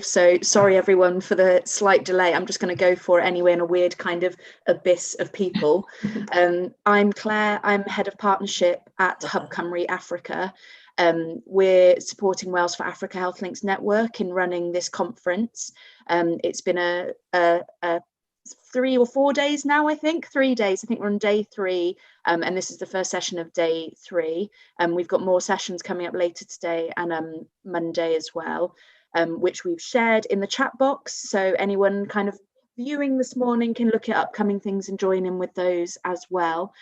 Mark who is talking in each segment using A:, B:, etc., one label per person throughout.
A: So sorry everyone for the slight delay. I'm just going to go for it anyway in a weird kind of abyss of people. I'm Claire, I'm Head of Partnership at Hub Cymru Africa. We're supporting Wales for Africa Health Links Network in running this conference. It's been a 3 or 4 days now, I think. 3 days. I think we're on day 3, and this is the first session of day 3. We've got more sessions coming up later today and Monday as well, which we've shared in the chat box. So anyone kind of viewing this morning can look at upcoming things and join in with those as well.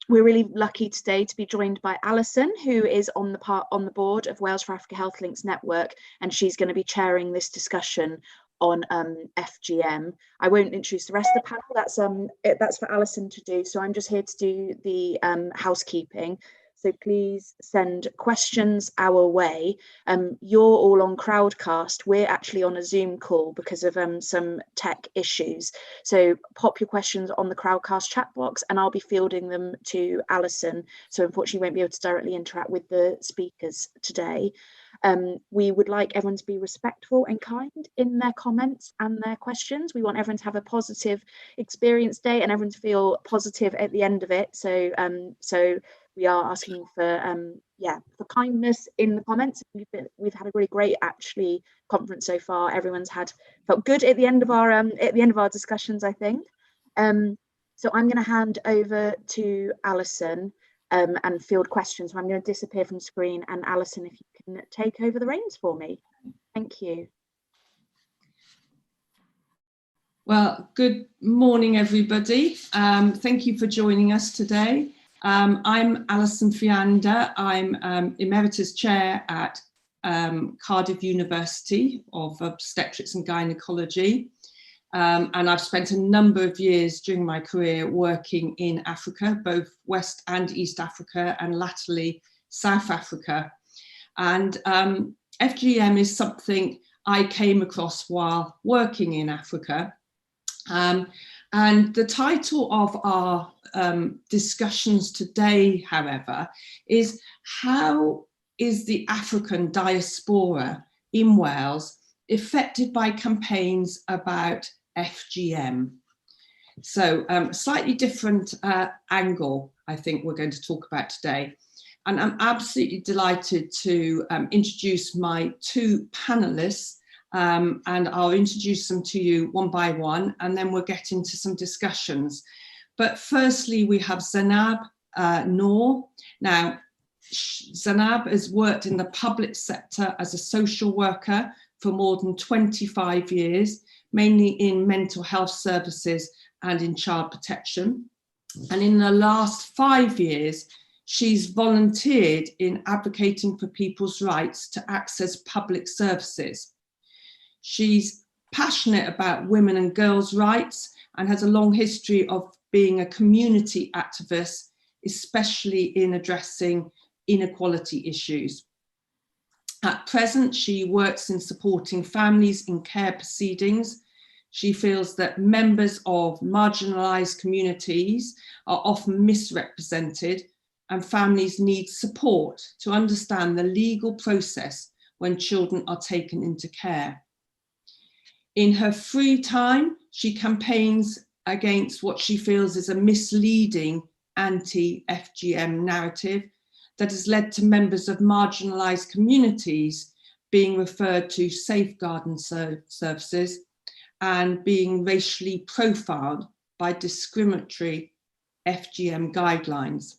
A: We're really lucky today to be joined by Alison, who is on the board of Wales for Africa Health Links Network, and she's going to be chairing this discussion on FGM. I won't introduce the rest of the panel. That's for Alison to do. So I'm just here to do the housekeeping. So please send questions our way. You're all on Crowdcast. We're actually on a Zoom call because of some tech issues. So pop your questions on the Crowdcast chat box and I'll be fielding them to Alison. So unfortunately, won't be able to directly interact with the speakers today. We would like everyone to be respectful and kind in their comments and their questions. We want everyone to have a positive experience day and everyone to feel positive at the end of it. So we are asking for kindness in the comments. We've had a really great conference so far. Everyone's felt good at the end of our discussions, I think. So I'm going to hand over to Alison and field questions. So I'm going to disappear from screen, and Alison, if you can take over the reins for me. Thank you.
B: Well, good morning, everybody. Thank you for joining us today. I'm Alison Flanders. I'm Emeritus Chair at Cardiff University of Obstetrics and Gynecology. And I've spent a number of years during my career working in Africa, both West and East Africa, and latterly South Africa. And FGM is something I came across while working in Africa. And the title of our discussions today, however, is how is the African diaspora in Wales affected by campaigns about FGM? So slightly different angle, I think we're going to talk about today. And I'm absolutely delighted to introduce my 2 panelists. And I'll introduce them to you one by one, and then we'll get into some discussions. But firstly, we have Zainab Nur. Now, Zainab has worked in the public sector as a social worker for more than 25 years, mainly in mental health services and in child protection. And in the last 5 years, she's volunteered in advocating for people's rights to access public services. She's passionate about women and girls' rights and has a long history of being a community activist, especially in addressing inequality issues. At present, she works in supporting families in care proceedings. She feels that members of marginalised communities are often misrepresented and families need support to understand the legal process when children are taken into care. In her free time, she campaigns against what she feels is a misleading anti-FGM narrative that has led to members of marginalised communities being referred to safeguarding services and being racially profiled by discriminatory FGM guidelines.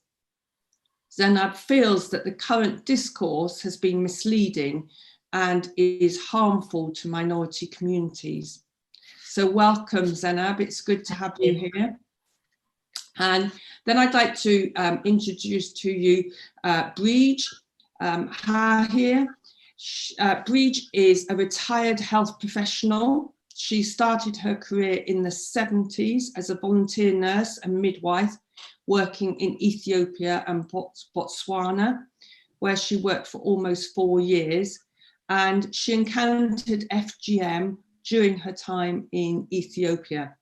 B: Zainab feels that the current discourse has been misleading and is harmful to minority communities. So welcome, Zainab, it's good to have you here. And then I'd like to introduce to you Brid Hehir. Brid is a retired health professional. She started her career in the 70s as a volunteer nurse and midwife, working in Ethiopia and Botswana, where she worked for almost 4 years. And she encountered FGM during her time in Ethiopia.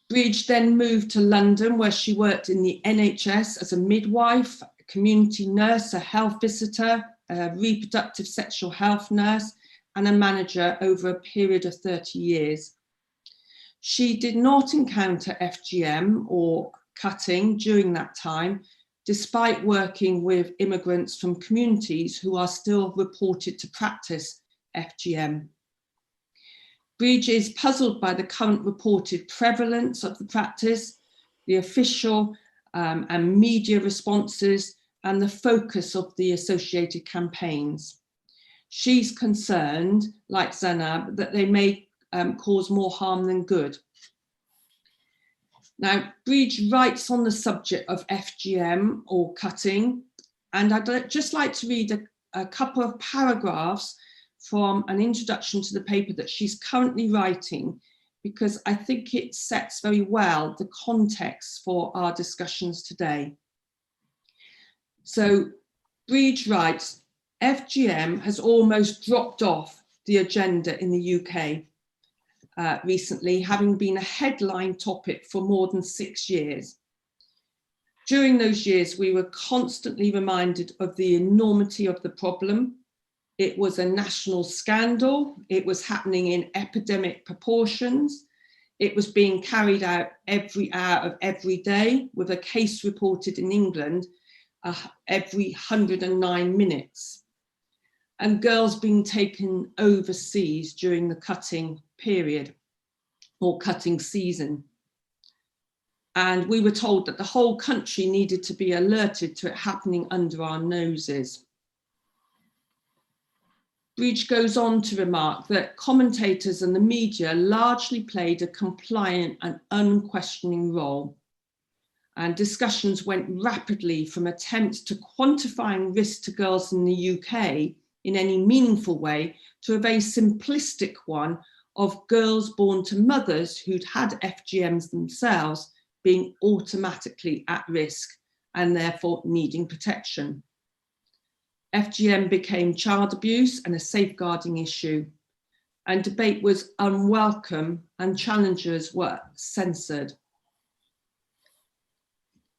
B: Brid then moved to London, where she worked in the NHS as a midwife, a community nurse, a health visitor, a reproductive sexual health nurse, and a manager over a period of 30 years. She did not encounter FGM or cutting during that time, despite working with immigrants from communities who are still reported to practice FGM. Brid is puzzled by the current reported prevalence of the practice, the official and media responses, and the focus of the associated campaigns. She's concerned, like Zainab, that they may cause more harm than good. Now, Brid writes on the subject of FGM or cutting, and I'd just like to read a couple of paragraphs from an introduction to the paper that she's currently writing, because I think it sets very well the context for our discussions today. So Brid writes, FGM has almost dropped off the agenda in the UK recently, having been a headline topic for more than 6 years. During those years, we were constantly reminded of the enormity of the problem. It was a national scandal. It was happening in epidemic proportions. It was being carried out every hour of every day, with a case reported in England every 109 minutes. And girls being taken overseas during the cutting period or cutting season. And we were told that the whole country needed to be alerted to it happening under our noses. Brid goes on to remark that commentators and the media largely played a compliant and unquestioning role. And discussions went rapidly from attempts to quantifying risk to girls in the UK in any meaningful way to a very simplistic one of girls born to mothers who'd had FGMs themselves being automatically at risk and therefore needing protection. FGM became child abuse and a safeguarding issue, and debate was unwelcome and challengers were censored.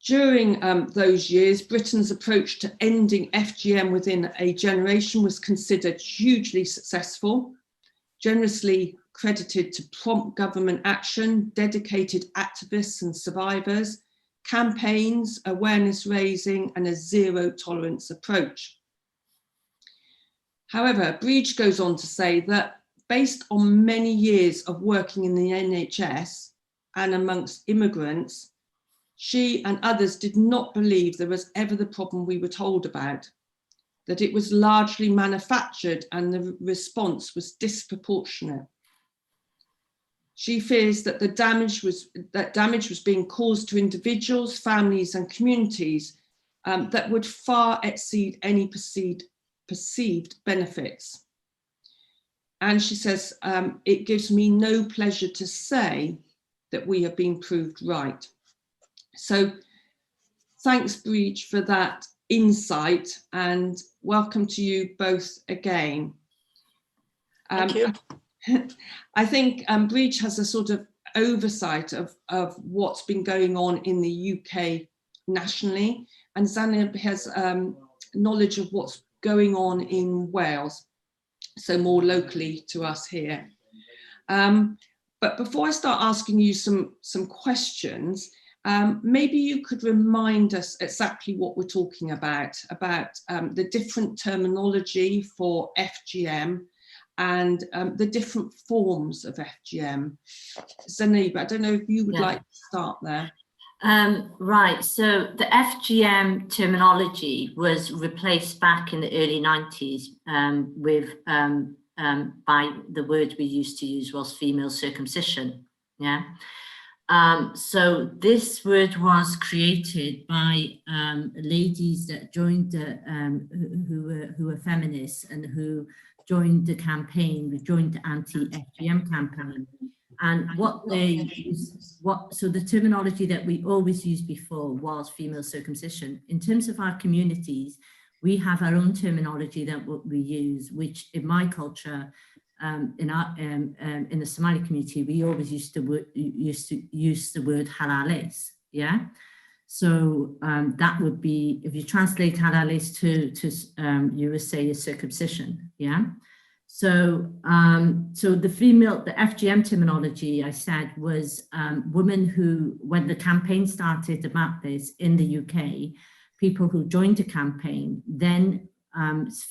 B: During those years, Britain's approach to ending FGM within a generation was considered hugely successful, generously credited to prompt government action, dedicated activists and survivors, campaigns, awareness raising, and a zero tolerance approach. However, Brid goes on to say that based on many years of working in the NHS and amongst immigrants, she and others did not believe there was ever the problem we were told about, that it was largely manufactured and the response was disproportionate. She fears that damage was being caused to individuals, families and communities that would far exceed any perceived benefits. And she says, it gives me no pleasure to say that we have been proved right. So thanks, Brid, for that insight, and welcome to you both again.
C: Thank you.
B: I think Brid has a sort of oversight of what's been going on in the UK nationally, and Zainab has knowledge of what's going on in Wales, so more locally to us here. But before I start asking you some questions, maybe you could remind us exactly what we're talking about the different terminology for FGM and the different forms of FGM. Zainab, I don't know if you would like to start there.
C: Right, so the FGM terminology was replaced back in the early 90s by the word we used to use was female circumcision. Yeah. So this word was created by ladies that joined who were feminists and who joined the campaign, who joined the anti-FGM campaign. And so the terminology that we always used before was female circumcision. In terms of our communities, we have our own terminology that we use, which in my culture, in the Somali community, we always used to use the word halalis, yeah? So that would be, if you translate halalis to you would say a circumcision, yeah? So, so the FGM terminology I said was women who, when the campaign started about this in the UK, people who joined the campaign then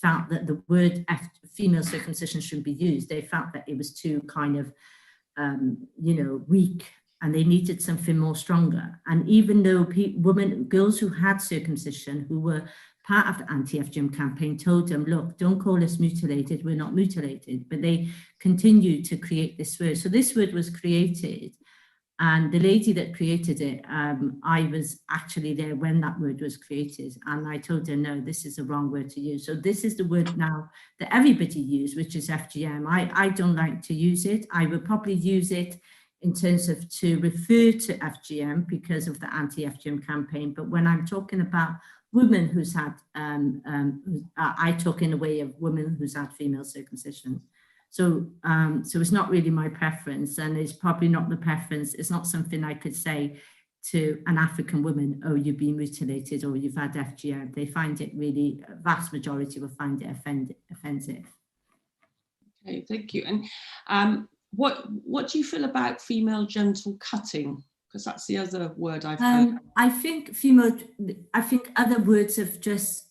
C: felt that the word female circumcision shouldn't be used. They felt that it was too kind of, weak, and they needed something more stronger. And even though girls who had circumcision, who were part of the anti-FGM campaign, told them, look, don't call us mutilated, we're not mutilated, but they continued to create this word. So this word was created, and the lady that created it, I was actually there when that word was created, and I told her, no, this is the wrong word to use. So this is the word now that everybody uses, which is FGM. I don't like to use it. I would probably use it in terms of to refer to FGM because of the anti-FGM campaign. But when I'm talking about women who's had, I talk in a way of women who's had female circumcision. So, so it's not really my preference, and it's probably not the preference. It's not something I could say to an African woman, oh, you've been mutilated or you've had FGM. They find it really, vast majority will find it offensive.
B: Okay, thank you. And what do you feel about female genital cutting? Because that's the other word I've heard.
C: I think other words have just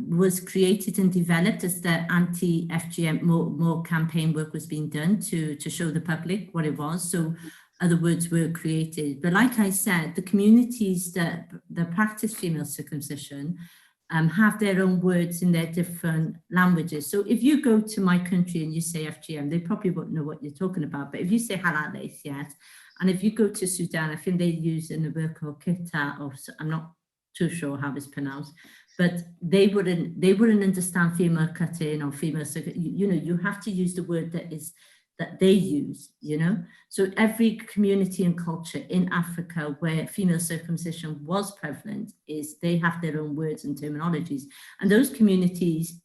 C: was created and developed as the anti-FGM more campaign work was being done to show the public what it was. So other words were created. But like I said, the communities that practice female circumcision have their own words in their different languages. So if you go to my country and you say FGM, they probably won't know what you're talking about. But if you say halal, yes. And if you go to Sudan, I think they use in the word called kita, or I'm not too sure how it's pronounced, but they wouldn't understand female cutting or female, you have to use the word that they use, So every community and culture in Africa where female circumcision was prevalent they have their own words and terminologies. And those communities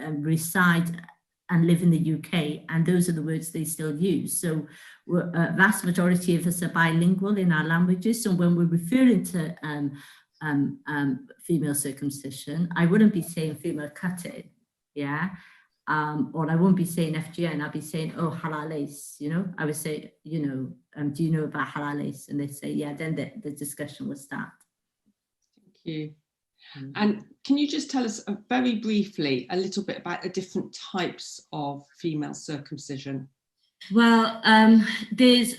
C: reside and live in the UK, and those are the words they still use. So a vast majority of us are bilingual in our languages. So when we're referring to female circumcision, I wouldn't be saying female cutting, yeah? Or I won't be saying FGM, I'll be saying, oh, halales, I would say, do you know about halales? And they say, yeah, then the discussion will start.
B: Thank you. And can you just tell us very briefly a little bit about the different types of female circumcision?
C: Well, there's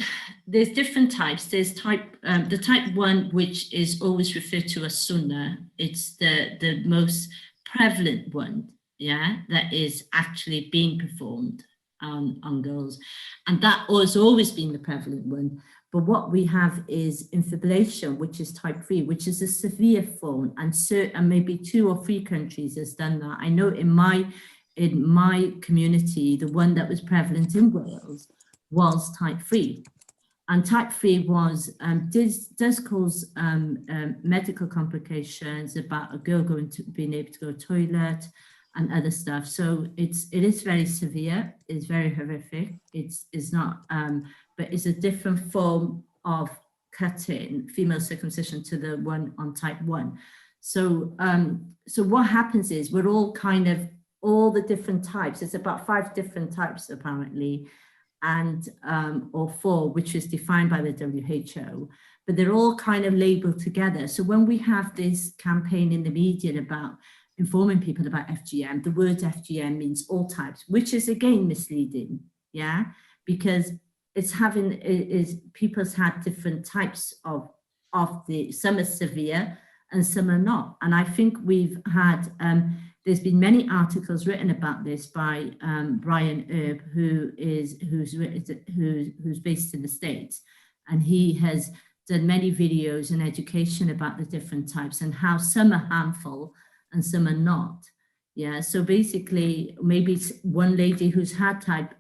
C: different types. There's the type 1, which is always referred to as sunnah. It's the most prevalent one, yeah, that is actually being performed on girls, and that has always been the prevalent one. But what we have is infibulation, which is type 3, which is a severe form, and maybe 2 or 3 countries has done that. I know in my community, the one that was prevalent in Wales was type 3. And type 3 was does cause medical complications about a girl being able to go to the toilet and other stuff. So it is very severe. It's very horrific. It's not, but it's a different form of cutting, female circumcision, to the one on type 1. So so what happens is we're all kind of all the different types. It's about 5 different types apparently, and or 4, which is defined by the WHO, but they're all kind of labeled together. So when we have this campaign in the media about informing people about FGM, the word FGM means all types, which is again misleading, yeah, because people's had different types of some are severe and some are not. And I think we've had there's been many articles written about this by Brian Erb, who's based in the States, and he has done many videos and education about the different types and how some are harmful and some are not. Yeah, so basically, maybe one lady who's had type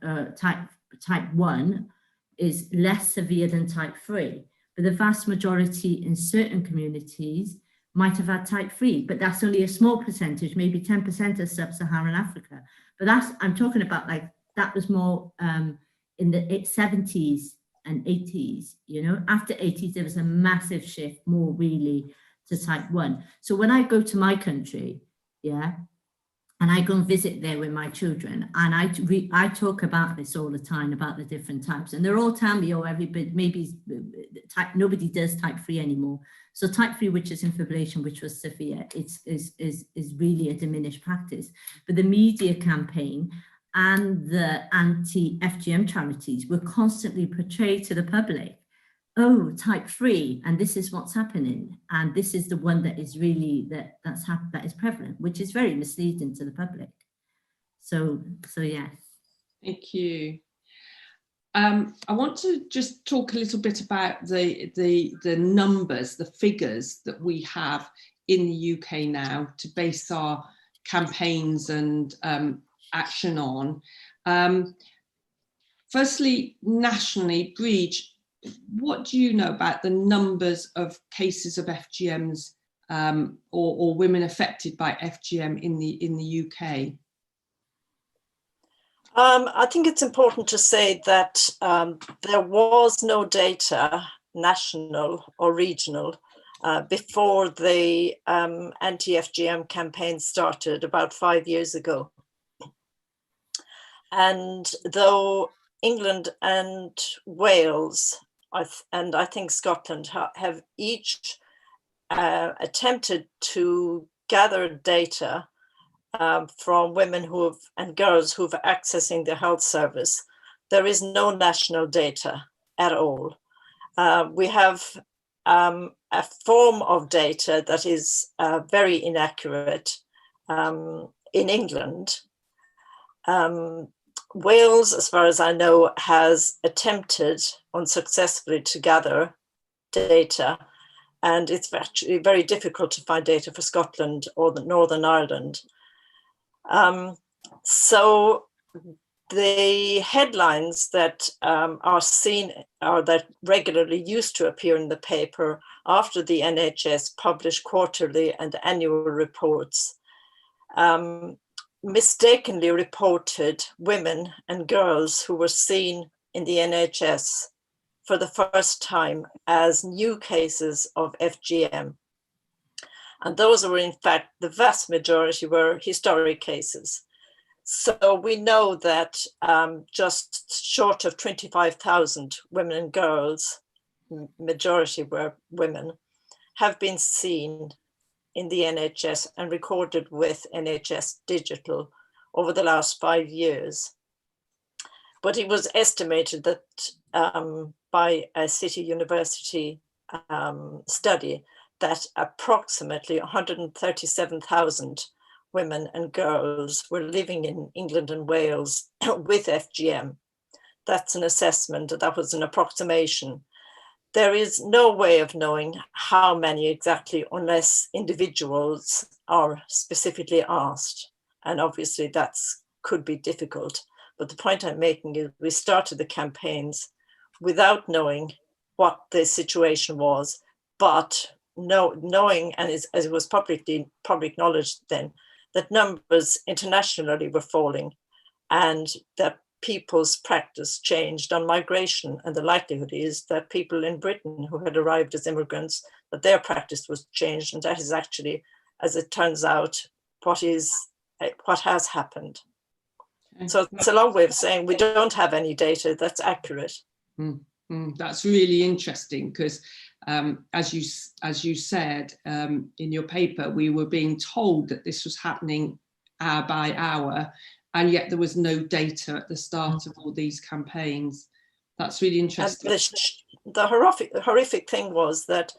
C: 1 is less severe than type 3, but the vast majority in certain communities might have had type 3, but that's only a small percentage, maybe 10% of sub-Saharan Africa. But I'm talking about like, that was more in the 70s and 80s, after 80s, there was a massive shift more really to type 1. So when I go to my country, yeah, And I go and visit there with my children, and I talk about this all the time, about the different types, and they're all telling me, oh, everybody, maybe nobody does type 3 anymore. So type 3, which is infibulation, which was severe, is really a diminished practice. But the media campaign and the anti-FGM charities were constantly portrayed to the public, oh, type 3, and this is what's happening, and this is the one that is really that is prevalent, which is very misleading to the public. So yes.
B: Thank you. I want to just talk a little bit about the numbers, the figures that we have in the UK now to base our campaigns and action on. Firstly, nationally, Brid, what do you know about the numbers of cases of FGMs or women affected by FGM in the UK?
D: I think it's important to say that there was no data, national or regional, before the anti-FGM campaign started about 5 years ago. And though England and Wales, and I think Scotland have each attempted to gather data from women and girls who've accessing the health service, there is no national data at all. We have a form of data that is very inaccurate in England. Wales, as far as I know, has attempted unsuccessfully to gather data, and it's actually very difficult to find data for Scotland or the Northern Ireland. So the headlines that are seen, or that regularly used to appear in the paper after the NHS published quarterly and annual reports, mistakenly reported women and girls who were seen in the NHS for the first time as new cases of FGM. And those were, in fact, the vast majority were historic cases. So we know that just short of 25,000 women and girls, majority were women, have been seen in the NHS and recorded with NHS Digital over the last 5 years. But it was estimated that by a City University study that approximately 137,000 women and girls were living in England and Wales with FGM. That's an assessment, that was an approximation. There is no way of knowing how many exactly unless individuals are specifically asked. And obviously that could be difficult. But the point I'm making is we started the campaigns without knowing what the situation was, but knowing, and as it was public knowledge then, that numbers internationally were falling and that people's practice changed on migration. And the likelihood is that people in Britain who had arrived as immigrants, that their practice was changed. And that is actually, as it turns out, what has happened. So it's a long way of saying we don't have any data that's accurate.
B: That's really interesting because as you said in your paper, we were being told that this was happening hour by hour, and yet there was no data at the start of all these campaigns. That's really interesting.
D: And the horrific thing was that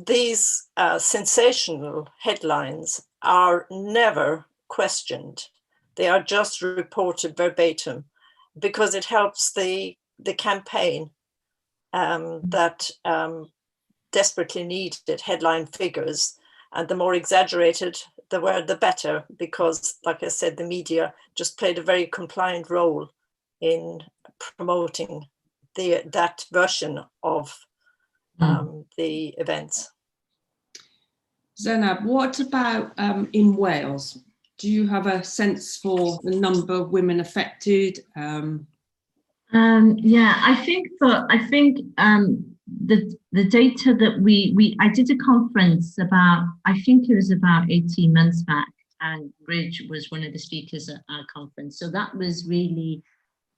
D: these sensational headlines are never questioned. They are just reported verbatim because it helps the campaign that desperately needed headline figures. And the more exaggerated the were, the better, because, like I said, the media just played a very compliant role in promoting that version of the events.
B: Zainab, what about in Wales? Do you have a sense for the number of women affected?
C: Yeah, I think the data that I did a conference about, I think it was about 18 months back, and Brid was one of the speakers at our conference. So that was really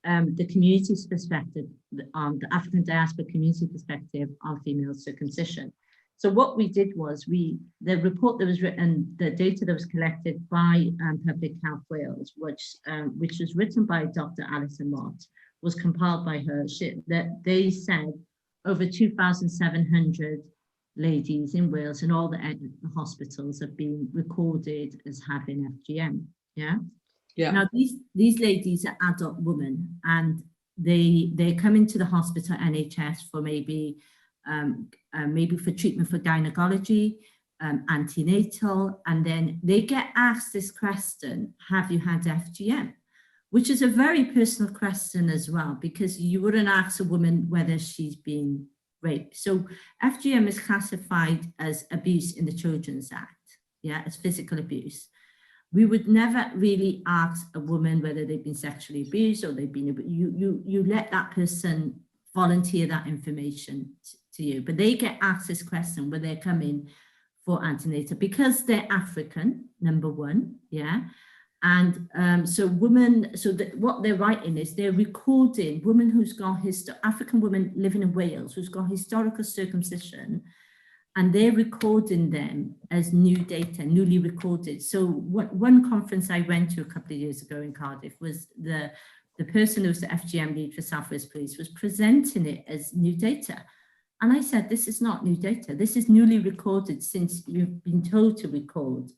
C: the community's perspective, the African diaspora community perspective on female circumcision. So what we did was the report that was written, the data that was collected by Public Health Wales, which was written by Dr. Alison Nur, was compiled by her. That they said over 2,700 ladies in Wales and all the hospitals have been recorded as having FGM. Yeah. Yeah. Now these ladies are adult women, and they come into the hospital NHS for maybe for treatment for gynecology, antenatal, and then they get asked this question: have you had FGM? Which is a very personal question as well, because you wouldn't ask a woman whether she's been raped. So FGM is classified as abuse in the Children's Act, yeah, as physical abuse. We would never really ask a woman whether they've been sexually abused or they've been, you let that person volunteer that information to you, but they get asked this question when they're coming for antenatal because they're African, number one, yeah. And what they're writing is they're recording women who's got African women living in Wales who's got historical circumcision, and they're recording them as new data, newly recorded. So one conference I went to a couple of years ago in Cardiff was the person who was the FGM lead for South Wales Police was presenting it as new data. And I said, this is not new data. This is newly recorded since you've been told to record.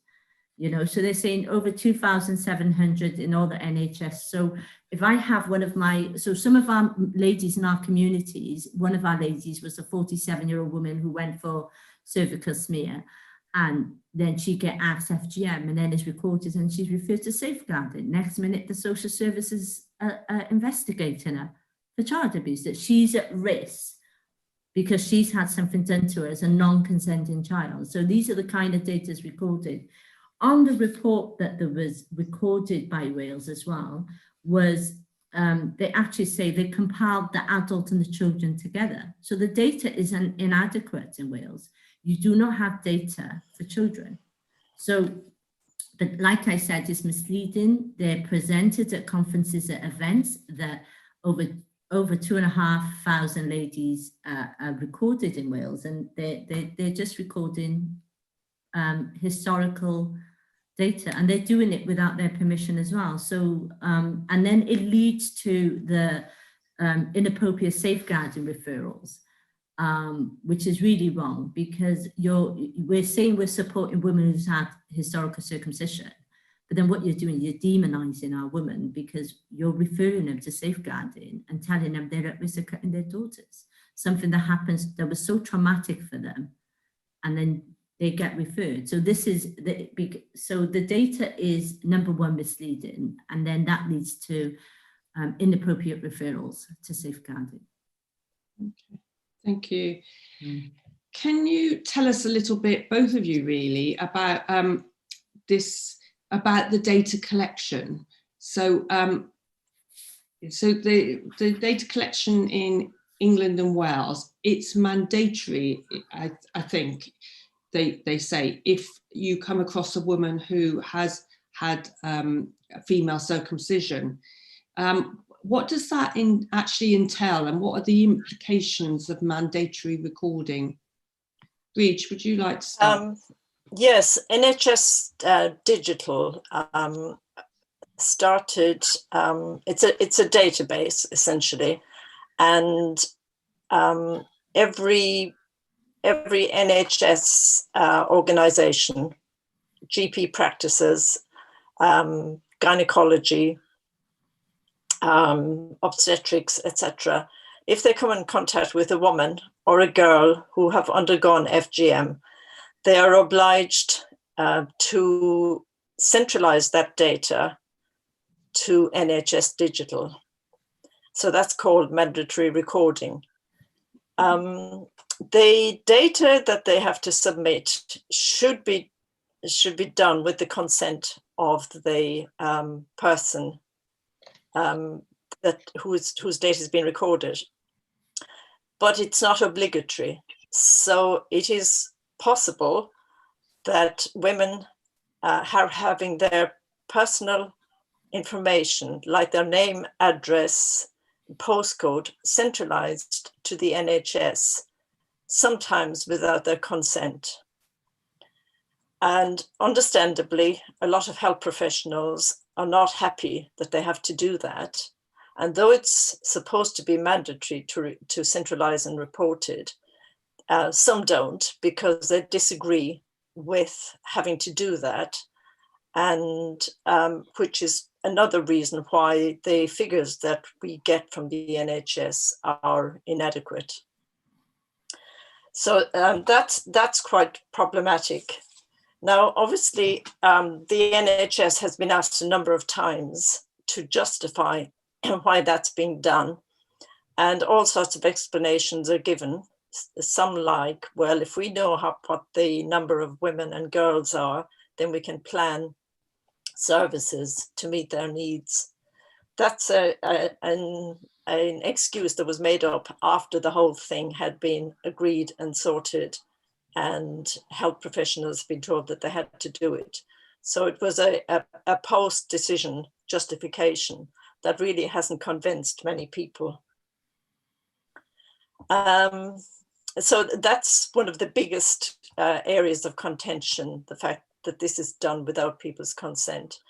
C: You know, so they're saying over 2,700 in all the NHS. So if I have some of our ladies in our communities, one of our ladies was a 47-year-old woman who went for cervical smear, and then she get asked FGM and then is recorded and she's referred to safeguarding. Next minute, the social services are investigating her for child abuse, that she's at risk because she's had something done to her as a non-consenting child. So these are the kind of data that's recorded. On the report that there was recorded by Wales as well, was they actually say they compiled the adult and the children together. So the data is inadequate in Wales. You do not have data for children. So, but like I said, it's misleading. They're presented at conferences, at events that over 2,500 ladies are recorded in Wales, and they're just recording historical data, and they're doing it without their permission as well. So, and then it leads to the inappropriate safeguarding referrals, which is really wrong, because we're saying we're supporting women who've had historical circumcision, but then what you're doing, you're demonizing our women because you're referring them to safeguarding and telling them they're at risk of cutting their daughters, something that happens that was so traumatic for them, and then they get referred. So this is so the data is, number one, misleading, and then that leads to inappropriate referrals to safeguarding.
B: Okay, thank you. Can you tell us a little bit, both of you really, about about the data collection? So, the data collection in England and Wales, it's mandatory, I think. They say if you come across a woman who has had female circumcision, what does that actually entail, and what are the implications of mandatory recording? Brid, would you like to start?
D: Yes, NHS Digital started. It's a database essentially, and every NHS organisation, GP practices, gynecology, obstetrics, etc., if they come in contact with a woman or a girl who have undergone FGM, they are obliged to centralise that data to NHS Digital. So that's called mandatory recording. The data that they have to submit should be done with the consent of the person whose data has been recorded, but it's not obligatory. So it is possible that women having their personal information, like their name, address, postcode, centralized to the NHS, sometimes without their consent. And understandably, a lot of health professionals are not happy that they have to do that. And though it's supposed to be mandatory to centralize and report it, some don't, because they disagree with having to do that, and which is another reason why the figures that we get from the NHS are inadequate. So that's quite problematic. Now, obviously, the NHS has been asked a number of times to justify why that's being done, and all sorts of explanations are given. Some like, well, if we know what the number of women and girls are, then we can plan services to meet their needs. That's an excuse that was made up after the whole thing had been agreed and sorted, and health professionals have been told that they had to do it. So it was a post-decision justification that really hasn't convinced many people. So that's one of the biggest areas of contention, the fact that this is done without people's consent.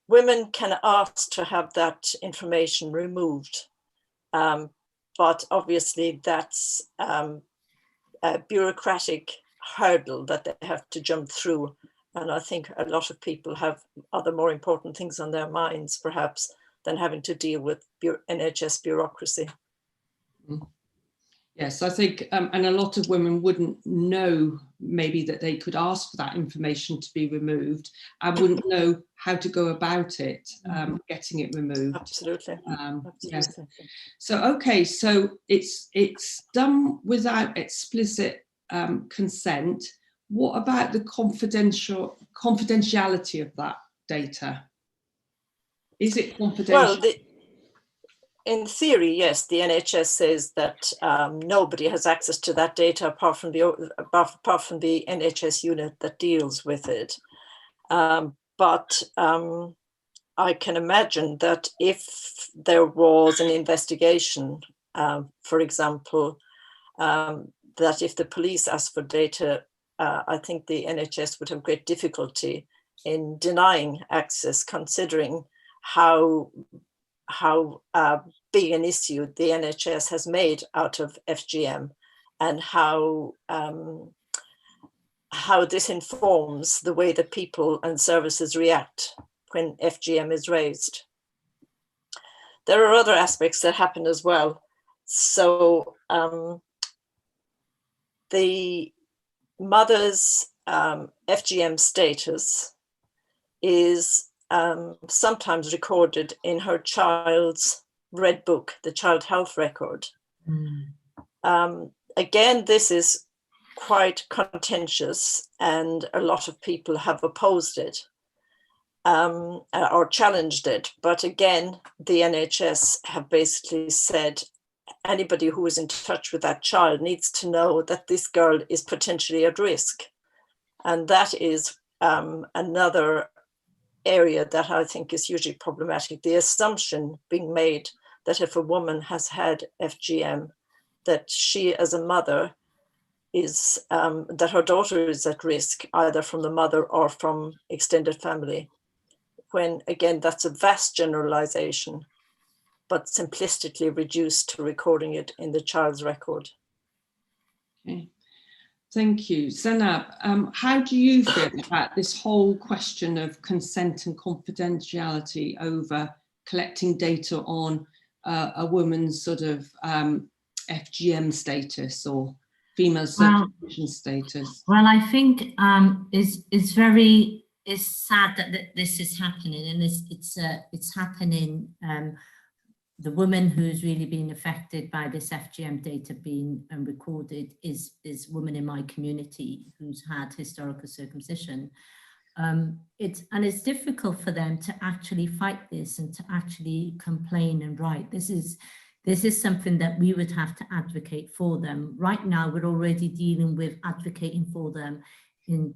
D: Women can ask to have that information removed, but obviously that's a bureaucratic hurdle that they have to jump through. And I think a lot of people have other more important things on their minds, perhaps, than having to deal with NHS bureaucracy.
B: Yes, I think, and a lot of women wouldn't know maybe that they could ask for that information to be removed, and wouldn't know how to go about it, getting it removed.
D: Absolutely. Absolutely.
B: Yes. So, okay, so it's done without explicit consent. What about the confidentiality of that data? Is it confidential?
D: Well, in theory, yes, the NHS says that nobody has access to that data apart from the NHS unit that deals with it. But I can imagine that if there was an investigation, for example, that if the police asked for data, I think the NHS would have great difficulty in denying access, considering how big an issue the NHS has made out of FGM, and how this informs the way that people and services react when FGM is raised. There are other aspects that happen as well. So the mother's FGM status is sometimes recorded in her child's red book, the child health record. Again, this is quite contentious, and a lot of people have opposed it or challenged it. But again, the NHS have basically said anybody who is in touch with that child needs to know that this girl is potentially at risk. And that is another area that I think is hugely problematic. The assumption being made that if a woman has had FGM, that she as a mother is, that her daughter is at risk, either from the mother or from extended family. When again, that's a vast generalization, but simplistically reduced to recording it in the child's record.
B: Okay. Thank you. Zainab, how do you feel about this whole question of consent and confidentiality over collecting data on a woman's sort of FGM status or female circumcision status?
C: Well, I think it's sad that this is happening, and it's happening. The woman who's really been affected by this FGM data being recorded is woman in my community who's had historical circumcision. It's difficult for them to actually fight this and to actually complain and write. This is something that we would have to advocate for them. Right now, we're already dealing with advocating for them in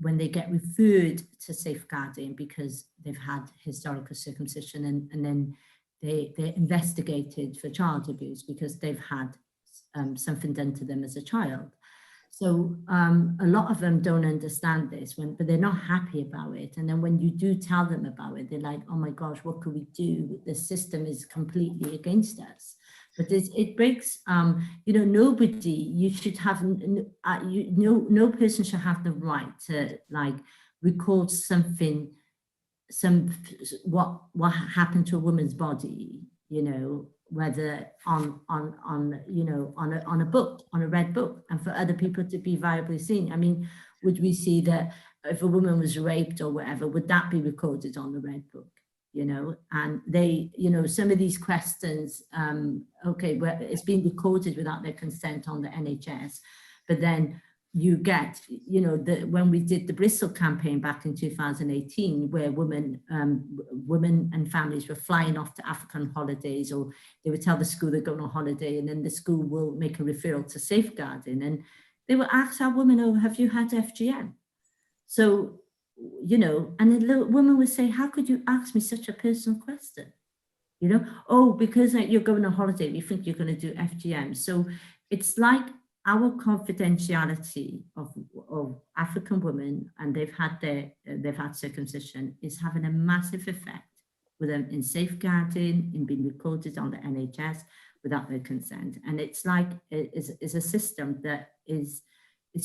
C: when they get referred to safeguarding because they've had historical circumcision, and then they're investigated for child abuse because they've had something done to them as a child. So a lot of them don't understand this, but they're not happy about it. And then when you do tell them about it, they're like, oh my gosh, what could we do? The system is completely against us. But it breaks, nobody, you should have, no person should have the right to like record something, what happened to a woman's body, whether on a book, on a red book, and for other people to be viably seen. I mean, would we see that if a woman was raped or whatever, would that be recorded on the red book? And they, some of these questions, okay, well, it's been recorded without their consent on the NHS, but then you get, when we did the Bristol campaign back in 2018, where women and families were flying off to African holidays, or they would tell the school they're going on holiday, and then the school will make a referral to safeguarding, and they would ask our women, oh, have you had FGM? So, and the woman would say, how could you ask me such a personal question? Oh, because you're going on holiday, we think you're going to do FGM. So it's like our confidentiality of African women, and they've had circumcision, is having a massive effect with them in safeguarding, in being recorded on the NHS without their consent. And it's like, it's a system that it's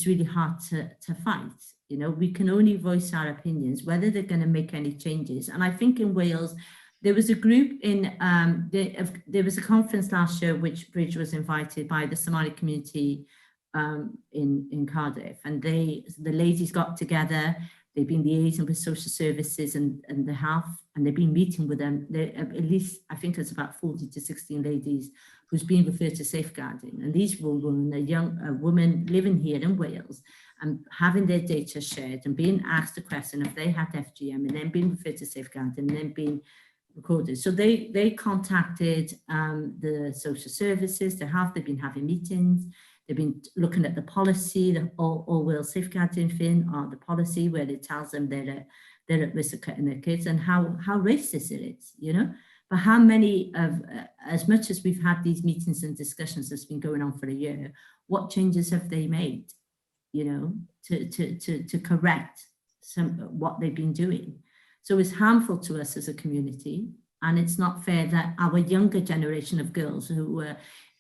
C: really hard to fight. We can only voice our opinions, whether they're going to make any changes. And I think in Wales, there was a group there was a conference last year which Brid was invited by the Somali community in Cardiff, and the ladies got together. They've been liaising with social services and the health, and they've been meeting with them. At least, I think it's about 40 to 16 ladies who's been referred to safeguarding. And these were women, a woman living here in Wales and having their data shared and being asked a question if they had FGM, and then being referred to safeguarding, and then being recorded. So they contacted the social services, the health. They've been having meetings. They've been looking at the policy, the all Wales safeguarding thing, or the policy where it tells them they're at risk of cutting their kids, and how racist it is, But how many as much as we've had these meetings and discussions that's been going on for a year, what changes have they made, to correct what they've been doing? So it's harmful to us as a community, and it's not fair that our younger generation of girls who were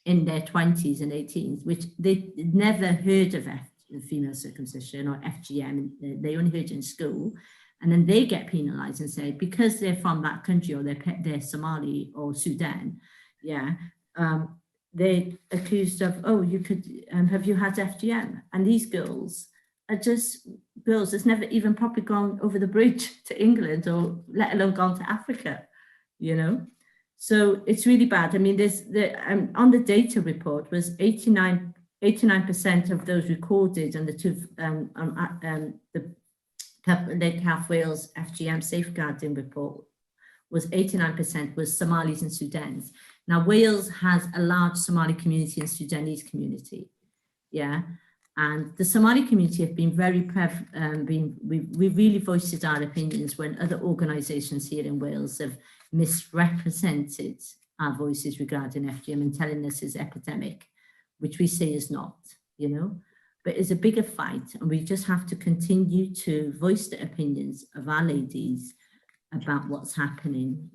C: in their 20s and 18s, which they never heard of female circumcision or FGM, they only heard it in school, and then they get penalised and say, because they're from that country, or they're Somali or Sudan, they're accused of, oh, you could, have you had FGM? And these girls are just girls that's never even properly gone over the bridge to England, or let alone gone to Africa, So it's really bad. I mean, there's on the data report was 89% of those recorded, and the Public Health Wales FGM safeguarding report was 89% was Somalis and Sudanese. Now, Wales has a large Somali community and Sudanese community, and the Somali community have been very we've really voiced our opinions when other organisations here in Wales have misrepresented our voices regarding FGM and telling us it's epidemic, which we say is not, but it's a bigger fight, and we just have to continue to voice the opinions of our ladies about what's happening,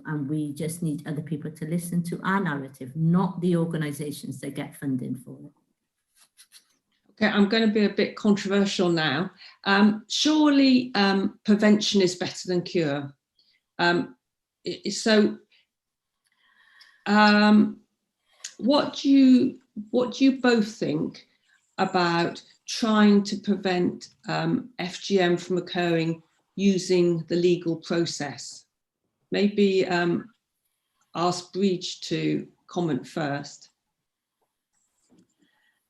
C: and we just need other people to listen to our narrative, not the organisations that get funding for it.
B: Okay, I'm going to be a bit controversial now. Surely prevention is better than cure. What do you both think about trying to prevent FGM from occurring using the legal process? Maybe ask Brid to comment first.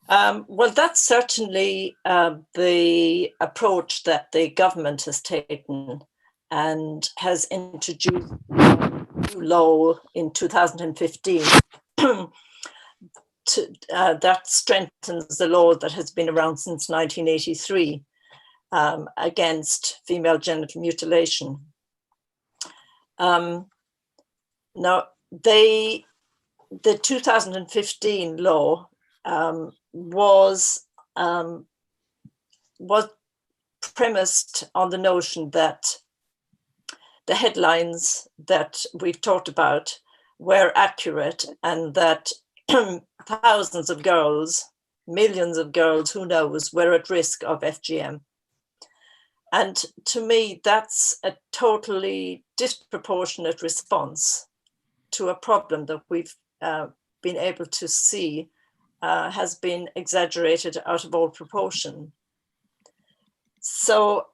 D: Well, that's certainly the approach that the government has taken, and has introduced a new law in 2015 that strengthens the law that has been around since 1983. against female genital mutilation. Now, the 2015 law was premised on the notion that the headlines that we've talked about were accurate, and that thousands of girls, millions of girls, who knows, were at risk of FGM. And to me, that's a totally disproportionate response to a problem that we've been able to see has been exaggerated out of all proportion. So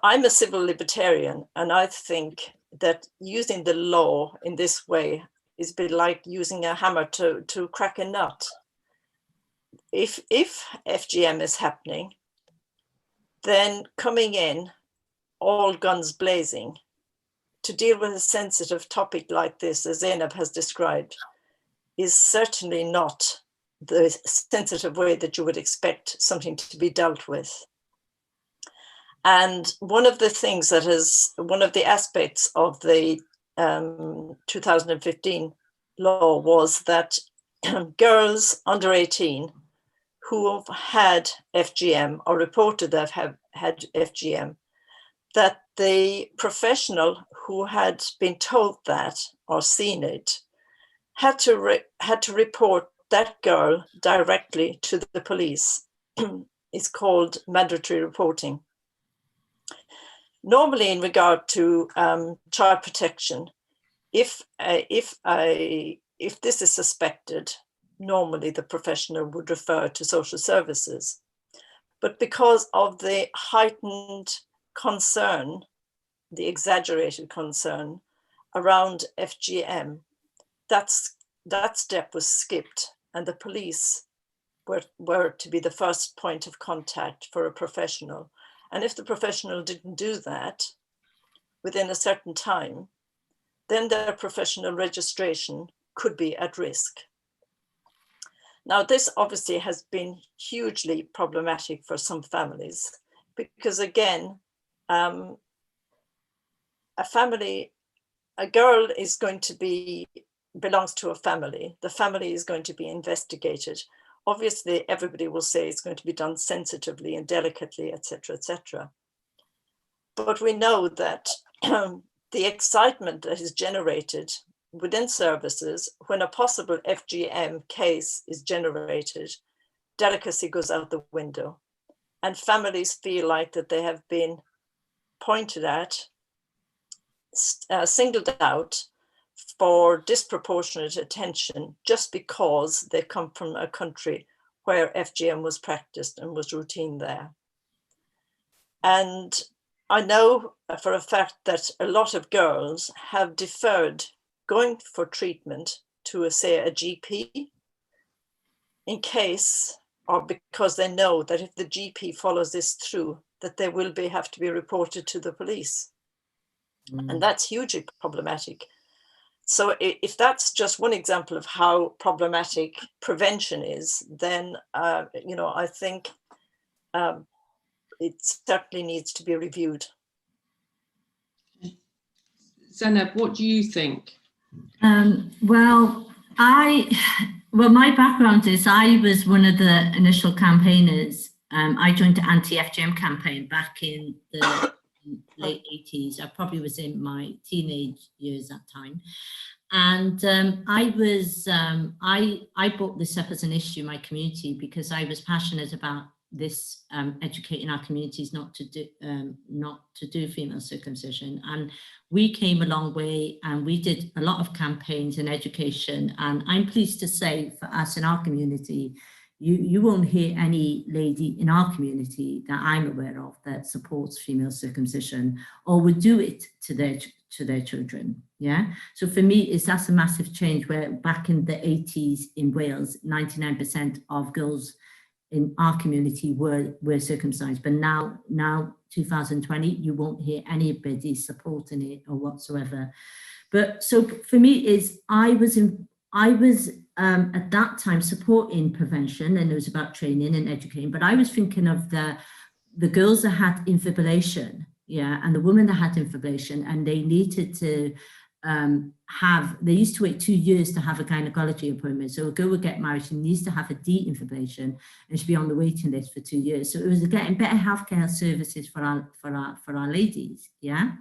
D: I'm a civil libertarian, and I think that using the law in this way is a bit like using a hammer to crack a nut. If FGM is happening, then coming in all guns blazing to deal with a sensitive topic like this, as Zainab has described, is certainly not the sensitive way that you would expect something to be dealt with. And one of the things that is, one of the aspects of the 2015 law was that girls under 18 who have had FGM or reported that have had FGM, that the professional who had been told that or seen it had to report that girl directly to the police. It's called mandatory reporting. Normally, in regard to child protection, if this is suspected, normally the professional would refer to social services. But because of the heightened concern, the exaggerated concern around FGM, that step was skipped, and the police were to be the first point of contact for a professional. And if the professional didn't do that within a certain time, then their professional registration could be at risk. Now, this obviously has been hugely problematic for some families, because again, a girl is going to belongs to a family. The family is going to be investigated. Obviously, everybody will say it's going to be done sensitively and delicately, etc., etc. But we know that the excitement that is generated within services when a possible FGM case is generated, delicacy goes out the window, and families feel like that they have been pointed at, singled out for disproportionate attention just because they come from a country where FGM was practiced and was routine there. And I know for a fact that a lot of girls have deferred going for treatment to, say, a GP in case, or because they know that if the GP follows this through, that they will have to be reported to the police. And that's hugely problematic. So if that's just one example of how problematic prevention is, then, I think it certainly needs to be reviewed.
B: Zainab, what do you think?
C: Well, my background is I was one of the initial campaigners. I joined the anti-FGM campaign back in the late 80s. I probably was in my teenage years at that time. And I brought this up as an issue in my community because I was passionate about this, educating our communities not to do female circumcision. And we came a long way, and we did a lot of campaigns and education. And I'm pleased to say for us in our community, you won't hear any lady in our community that I'm aware of that supports female circumcision or would do it to their children. Yeah. So for me, that's a massive change, where back in the 80s in Wales, 99% of girls in our community were circumcised, but now 2020, you won't hear anybody supporting it or whatsoever. But so for me is I was at that time supporting prevention, and it was about training and educating, but I was thinking of the girls that had infibulation, yeah, and the women that had infibulation, and they needed to they used to wait 2 years to have a gynecology appointment. So a girl would get married, she needs to have a de-infibulation, and she'd be on the waiting list for 2 years. So it was getting better healthcare services for our ladies, yeah.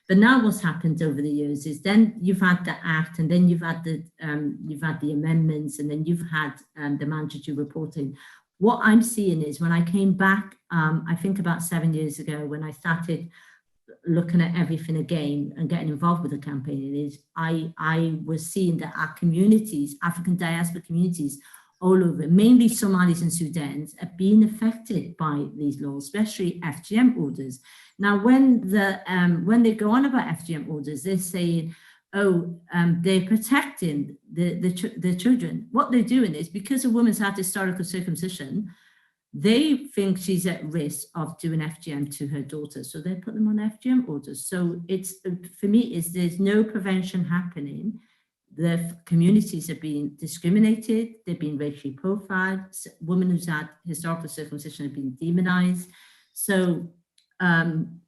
C: But now what's happened over the years is then you've had the Act, and then you've had the amendments, and then you've had the mandatory reporting. What I'm seeing is when I came back, I think about 7 years ago, when I started looking at everything again and getting involved with the campaign, is I was seeing that our communities, African diaspora communities all over, mainly Somalis and Sudanese, are being affected by these laws, especially FGM orders. Now, when they go on about FGM orders, they're saying, oh, they're protecting the children. What they're doing is, because a woman's had historical circumcision, they think she's at risk of doing FGM to her daughter, so they put them on FGM orders. So it's, for me, is there's no prevention happening. The communities are being discriminated, they're being racially profiled, women who's had historical circumcision have been demonized. So I'm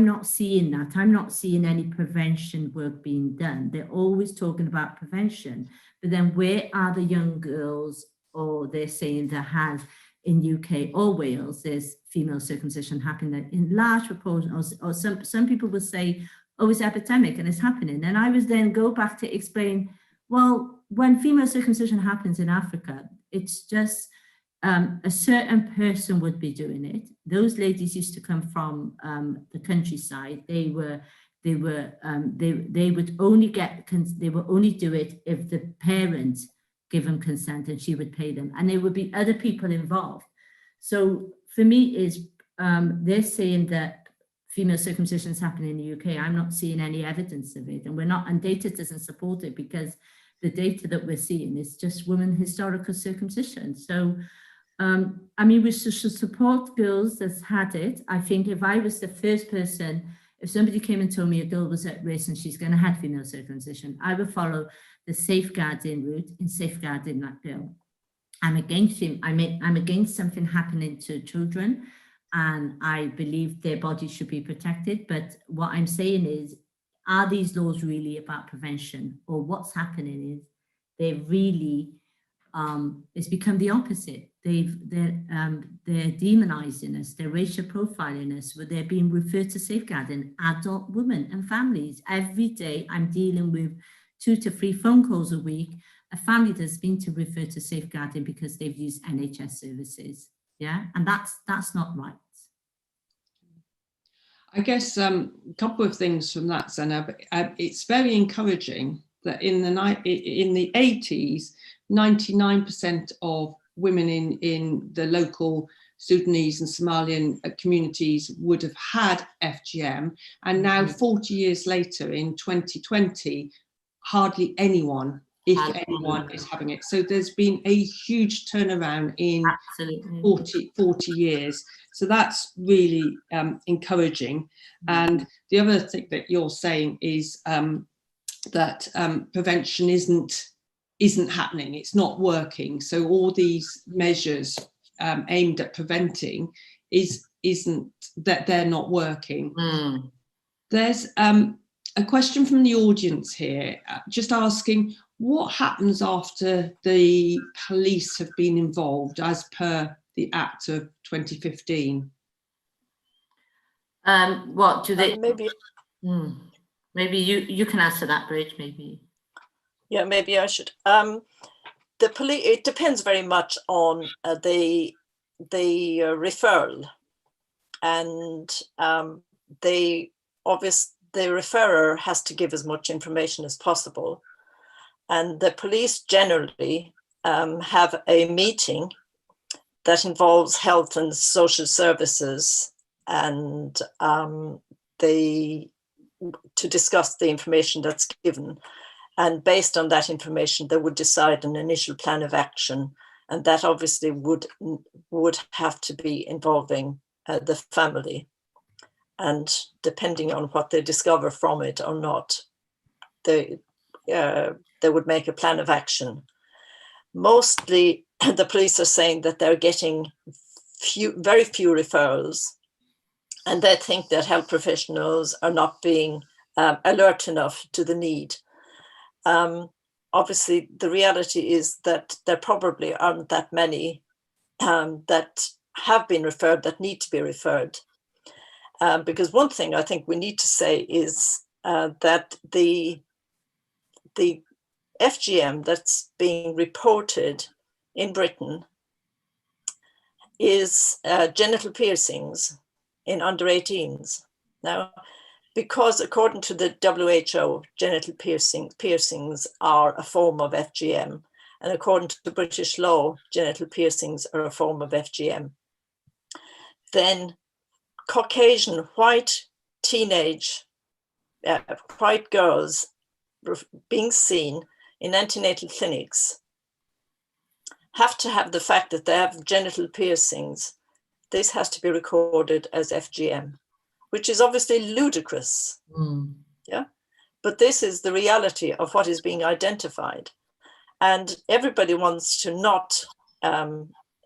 C: not seeing that. I'm not seeing any prevention work being done. They're always talking about prevention, but then where are the young girls, or they're saying that have in UK or Wales, there's female circumcision happening in large proportions, or some people will say, oh, it's epidemic and it's happening. And I was then go back to explain, well, when female circumcision happens in Africa, it's just a certain person would be doing it. Those ladies used to come from the countryside. They would only do it if the parents give them consent, and she would pay them, and there would be other people involved. So for me, is they're saying that female circumcision is happening in the UK. I'm not seeing any evidence of it, and we're not, and data doesn't support it, because the data that we're seeing is just women historical circumcision. So I mean, we should support girls that's had it. I think if I was the first person, if somebody came and told me a girl was at risk and she's going to have female circumcision, I would follow the safeguarding route in safeguarding that girl. I'm against him. I'm against something happening to children, and I believe their bodies should be protected. But what I'm saying is, are these laws really about prevention, or what's happening is they're really it's become the opposite. They're demonizing us, they're racial profiling us, where they're being referred to safeguarding adult women and families. Every day I'm dealing with 2 to 3 phone calls a week, a family that's been to refer to safeguarding because they've used NHS services. Yeah, and that's not right.
B: I guess a couple of things from that, Zainab. It's very encouraging that in the 80s, 99% of women in the local Sudanese and Somalian communities would have had FGM, and now 40 years later in 2020, hardly anyone, if anyone, is having it. So there's been a huge turnaround in 40 years. So that's really encouraging. And the other thing that you're saying is that prevention isn't happening, it's not working. So all these measures aimed at preventing isn't that they're not working. There's a question from the audience here, just asking, what happens after the police have been involved as per the Act of 2015?
C: What do they?
D: Maybe
C: you can answer that, Brid, maybe.
D: Yeah, maybe I should. The police. It depends very much on the referral, and the referrer has to give as much information as possible, and the police generally have a meeting that involves health and social services, and to discuss the information that's given. And based on that information, they would decide an initial plan of action. And that obviously would have to be involving the family. And depending on what they discover from it or not, they would make a plan of action. mostly the police are saying that they're getting very few referrals, and they think that health professionals are not being alert enough to the need. Obviously, the reality is that there probably aren't that many that have been referred that need to be referred. Because one thing I think we need to say is that the FGM that's being reported in Britain is genital piercings in under 18s. Now, because according to the WHO, genital piercings are a form of FGM, and according to the British law, genital piercings are a form of FGM, then Caucasian white teenage white girls being seen in antenatal clinics have to have the fact that they have genital piercings. This has to be recorded as FGM, which is obviously ludicrous. Yeah, but this is the reality of what is being identified, and everybody wants to not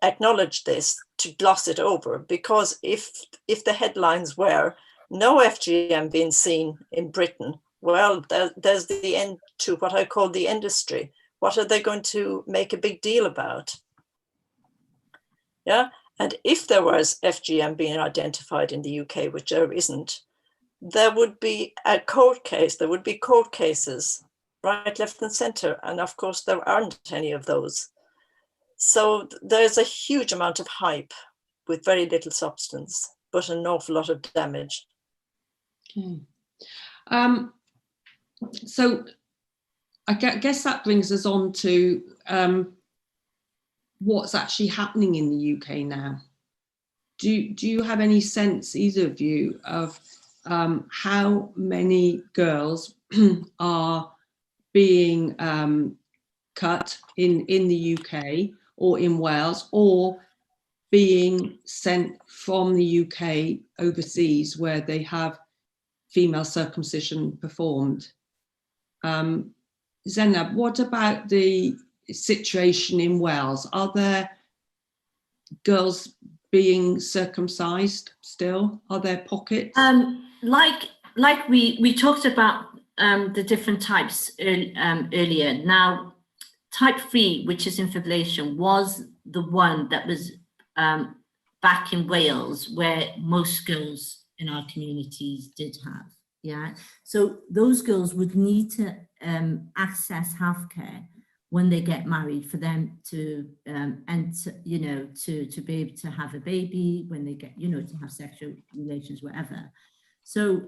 D: acknowledge this, to gloss it over, because if the headlines were no FGM being seen in Britain, well, there's the end to what I call the industry. What are they going to make a big deal about? Yeah, and if there was FGM being identified in the UK, which there isn't, there would be a court case, there would be court cases, right, left and centre, and of course there aren't any of those. So there's a huge amount of hype with very little substance, but an awful lot of damage.
B: Okay. So I guess that brings us on to what's actually happening in the UK now. Do you have any sense, either of you, of how many girls are being cut in the UK or in Wales, or being sent from the UK overseas where they have female circumcision performed? Zainab, what about the situation in Wales? Are there girls being circumcised still? Are there pockets?
C: Like we talked about the different types earlier. Now, type 3, which is infibulation, was the one that was back in Wales, where most girls in our communities did have. Yeah, so those girls would need to access healthcare when they get married, for them to to be able to have a baby, when they get, to have sexual relations, whatever. So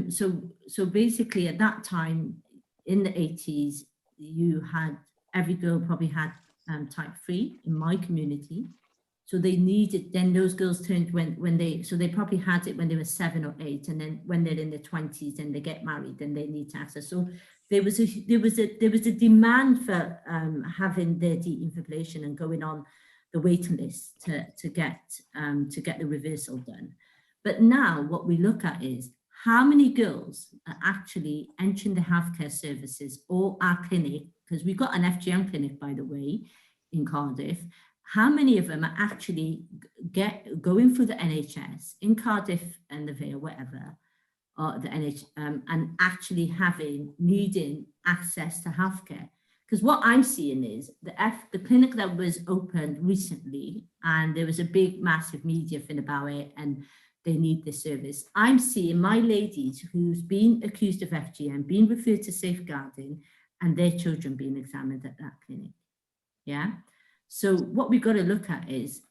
C: so basically at that time in the 80s, you had, every girl probably had type 3 in my community. So they needed, then those girls turned so they probably had it when they were 7 or 8, and then when they're in their 20s and they get married, then they need to access. So there was a demand for having their de-infibulation and going on the waiting list to get the reversal done. But now what we look at is how many girls are actually entering the healthcare services or our clinic, because we've got an FGM clinic, by the way, in Cardiff. How many of them are actually going through the NHS in Cardiff and the Vale, whatever, or the and actually needing access to healthcare? Because what I'm seeing is the clinic that was opened recently, and there was a big, massive media thing about it, and they need this service. I'm seeing my ladies who's been accused of FGM being referred to safeguarding, and their children being examined at that clinic. Yeah. So what we've got to look at is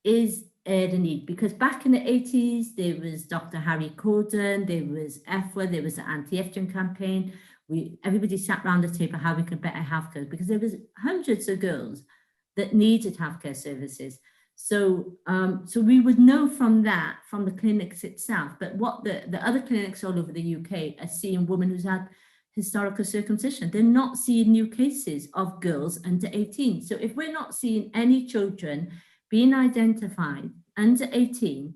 C: the need, because back in the 80s, there was Dr. Harry Corden, there was EFWA, there was the anti-FGM campaign. Everybody sat around the table how we could better healthcare, because there was hundreds of girls that needed healthcare services. So so we would know from the clinics itself, but what the other clinics all over the UK are seeing women who's had historical circumcision. They're not seeing new cases of girls under 18. So if we're not seeing any children being identified under 18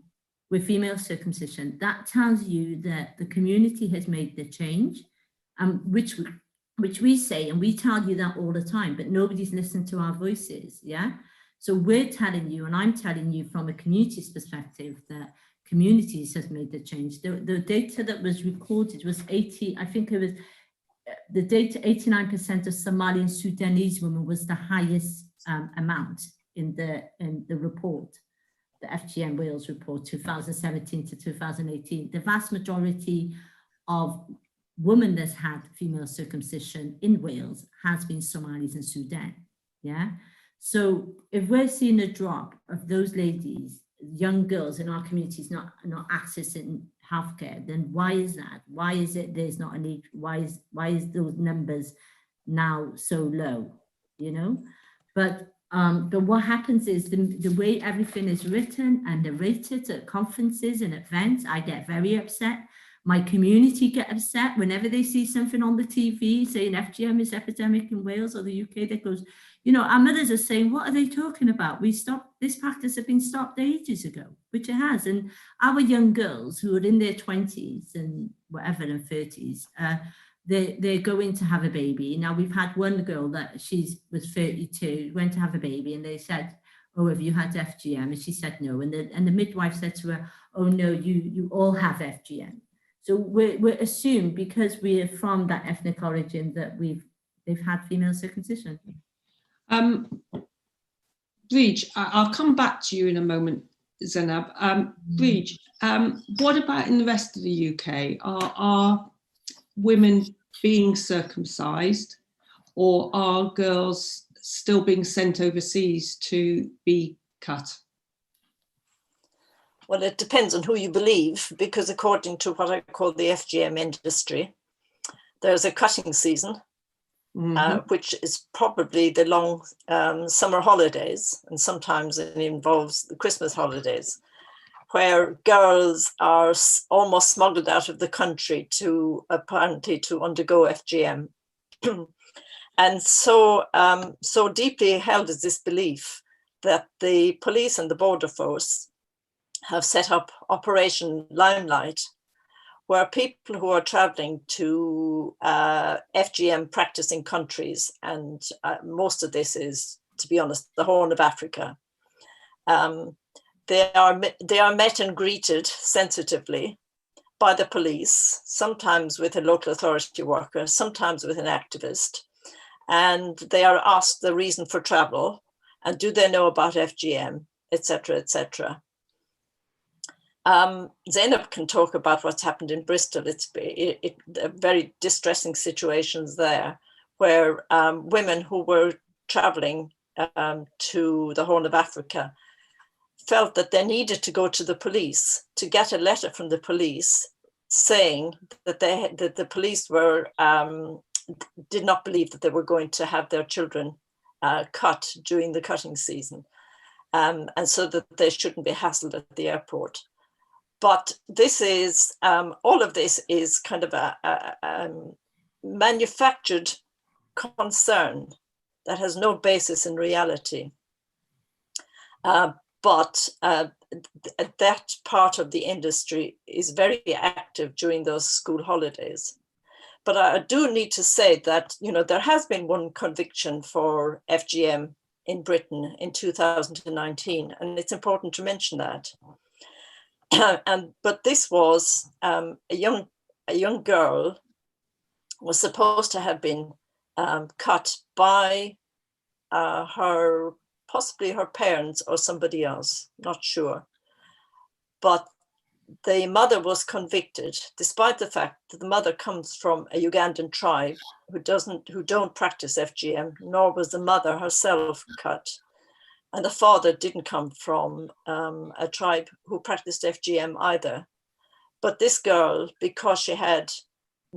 C: with female circumcision, that tells you that the community has made the change, which which we say, and we tell you that all the time, but nobody's listened to our voices, yeah? So we're telling you, and I'm telling you from a community's perspective, that communities have made the change. The data that was recorded was 80, I think it was, the data, 89% of Somali and Sudanese women was the highest amount in the report, the FGM Wales report, 2017 to 2018. The vast majority of women that's had female circumcision in Wales has been Somalis and Sudan, yeah? So if we're seeing a drop of those ladies, young girls in our communities not accessing healthcare, then why is that? Why is it there's not a need? Why is those numbers now so low, you know? But what happens is the way everything is written and narrated at conferences and events, I get very upset. My community get upset whenever they see something on the TV saying FGM is epidemic in Wales or the UK. That goes, you know, our mothers are saying, what are they talking about? This practice has been stopped ages ago, which it has. And our young girls who are in their 20s and whatever, and 30s, they're going to have a baby. Now, we've had one girl that was 32, went to have a baby, and they said, oh, have you had FGM? And she said no. And the midwife said to her, oh no, you all have FGM. So we're assumed, because we're from that ethnic origin, that they've had female circumcision.
B: Brid, I'll come back to you in a moment, Zainab. Brid, what about in the rest of the UK? Are women being circumcised, or are girls still being sent overseas to be cut?
D: Well, it depends on who you believe, because according to what I call the FGM industry, there's a cutting season, which is probably the long summer holidays, and sometimes it involves the Christmas holidays, where girls are almost smuggled out of the country to apparently to undergo FGM. And so deeply held is this belief that the police and the border force have set up Operation Limelight, where people who are traveling to FGM practicing countries, and most of this is, to be honest, the Horn of Africa, they are met and greeted sensitively by the police, sometimes with a local authority worker, sometimes with an activist, and they are asked the reason for travel and do they know about FGM, etc., etc. Zainab can talk about what's happened in Bristol. It's very distressing situations there, where women who were traveling to the Horn of Africa felt that they needed to go to the police to get a letter from the police saying that the police were did not believe that they were going to have their children cut during the cutting season, and so that they shouldn't be hassled at the airport. But this is, all of this is kind of a manufactured concern that has no basis in reality. But that part of the industry is very active during those school holidays. But I do need to say that, you know, there has been one conviction for FGM in Britain in 2019, and it's important to mention that. But this was a young girl was supposed to have been cut by possibly her parents or somebody else, not sure. But the mother was convicted, despite the fact that the mother comes from a Ugandan tribe who don't practice FGM, nor was the mother herself cut. And the father didn't come from a tribe who practiced FGM either. But this girl, because she had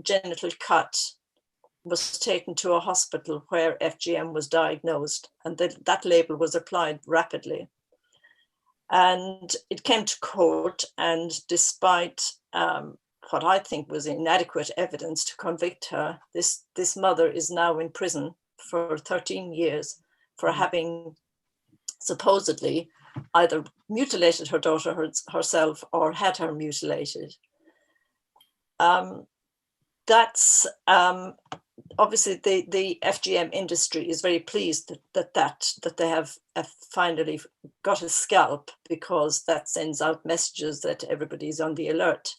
D: genital cut, was taken to a hospital where FGM was diagnosed, and that label was applied rapidly. And it came to court, and despite what I think was inadequate evidence to convict her, this mother is now in prison for 13 years for having supposedly either mutilated her daughter herself or had her mutilated. That's obviously the FGM industry is very pleased that they have finally got a scalp, because that sends out messages that everybody's on the alert.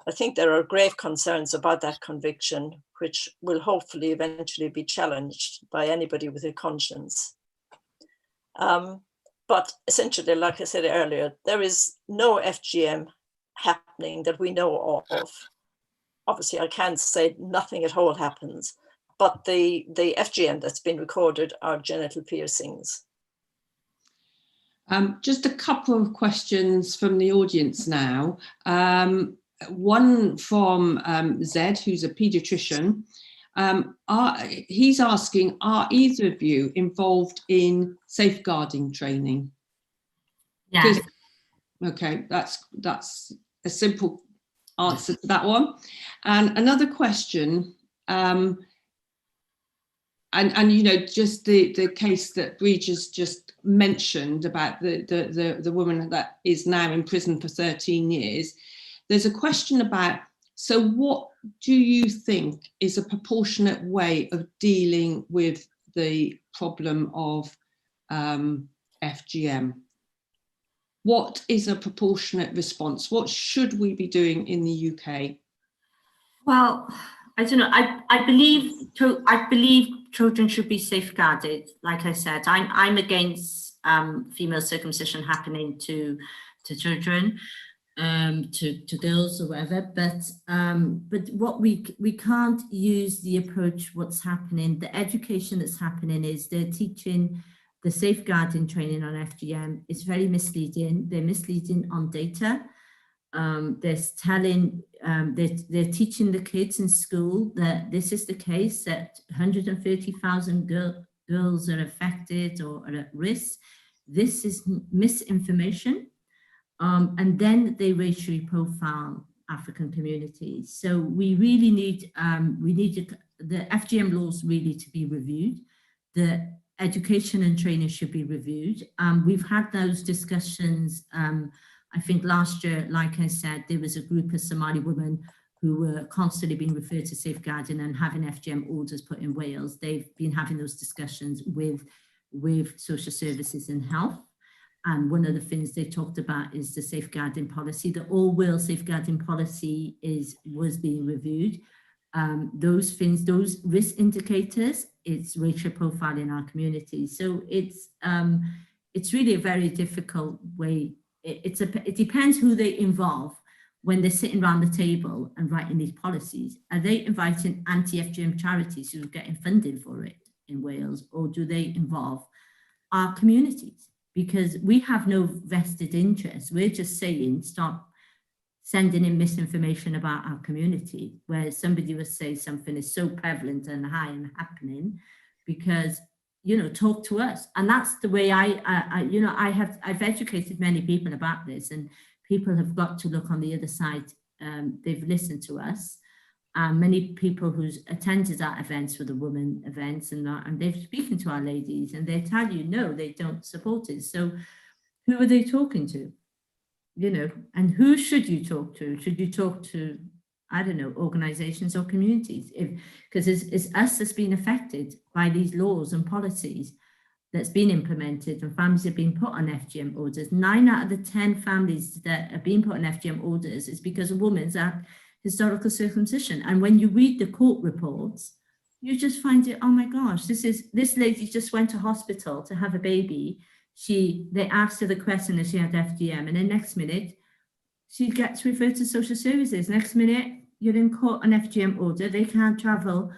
D: I think there are grave concerns about that conviction, which will hopefully eventually be challenged by anybody with a conscience. But essentially, like I said earlier, there is no FGM happening that we know of. Obviously, I can't say nothing at all happens, but the FGM that's been recorded are genital piercings.
B: Just a couple of questions from the audience now. One from Zed, who's a paediatrician. He's asking, are either of you involved in safeguarding training?
C: Yeah.
B: Okay, that's a simple answer to that one. And another question, and you know, just the case that Brid just mentioned about the woman that is now in prison for 13 years. There's a question about, so what do you think is a proportionate way of dealing with the problem of FGM? What is a proportionate response? What should we be doing in the UK?
C: Well, I don't know. I believe children should be safeguarded. Like I said, I'm against female circumcision happening to children, to girls or whatever. But what we can't use the approach. What's happening? The education that's happening is they're teaching the safeguarding training on FGM is very misleading. They're misleading on data. They're teaching the kids in school that this is the case, that 130,000 girls are affected or are at risk. This is misinformation. And then they racially profile African communities. So we really need, the FGM laws really to be reviewed. The education and training should be reviewed. We've had those discussions. I think last year, like I said, there was a group of Somali women who were constantly being referred to safeguarding and having FGM orders put in Wales. They've been having those discussions with social services and health. And one of the things they talked about is the safeguarding policy. The all-Wales safeguarding policy was being reviewed. Those things, those risk indicators, it's racial profile in our community. So it's really a very difficult way. It depends who they involve when they're sitting around the table and writing these policies. Are they inviting anti-FGM charities who are getting funding for it in Wales, or do they involve our communities? Because we have no vested interest. We're just saying, stop sending in misinformation about our community, where somebody will say something is so prevalent and high and happening, because, you know, talk to us. And that's the way I've educated many people about this, and people have got to look on the other side. They've listened to us. Many people who's attended our events for the women events and they've speaking to our ladies, and they tell you, no, they don't support it. So who are they talking to? You know, and who should you talk to? Should you talk to, I don't know, organizations or communities? Because it's us that's been affected by these laws and policies that's been implemented, and families have been put on FGM orders. 9 out of the 10 families that have been put on FGM orders is because a woman's at historical circumcision. And when you read the court reports, you just find it, oh my gosh, this lady just went to hospital to have a baby. They asked her the question if she had FGM, and then next minute she gets referred to social services. Next minute you're in court on FGM order. They can't travel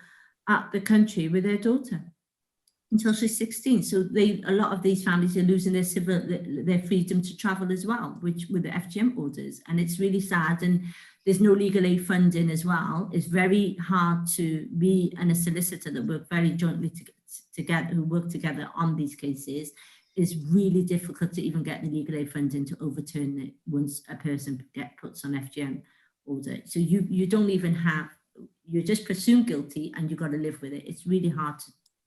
C: out the country with their daughter until she's 16. So a lot of these families are losing their freedom to travel as well, which with the FGM orders. And it's really sad. And there's no legal aid funding as well. It's very hard to be a solicitor that work very jointly together, who work together on these cases. It's really difficult to even get the legal aid funding to overturn it once a person puts on FGM order. So you don't even have, you're just presumed guilty and you've got to live with it. It's really hard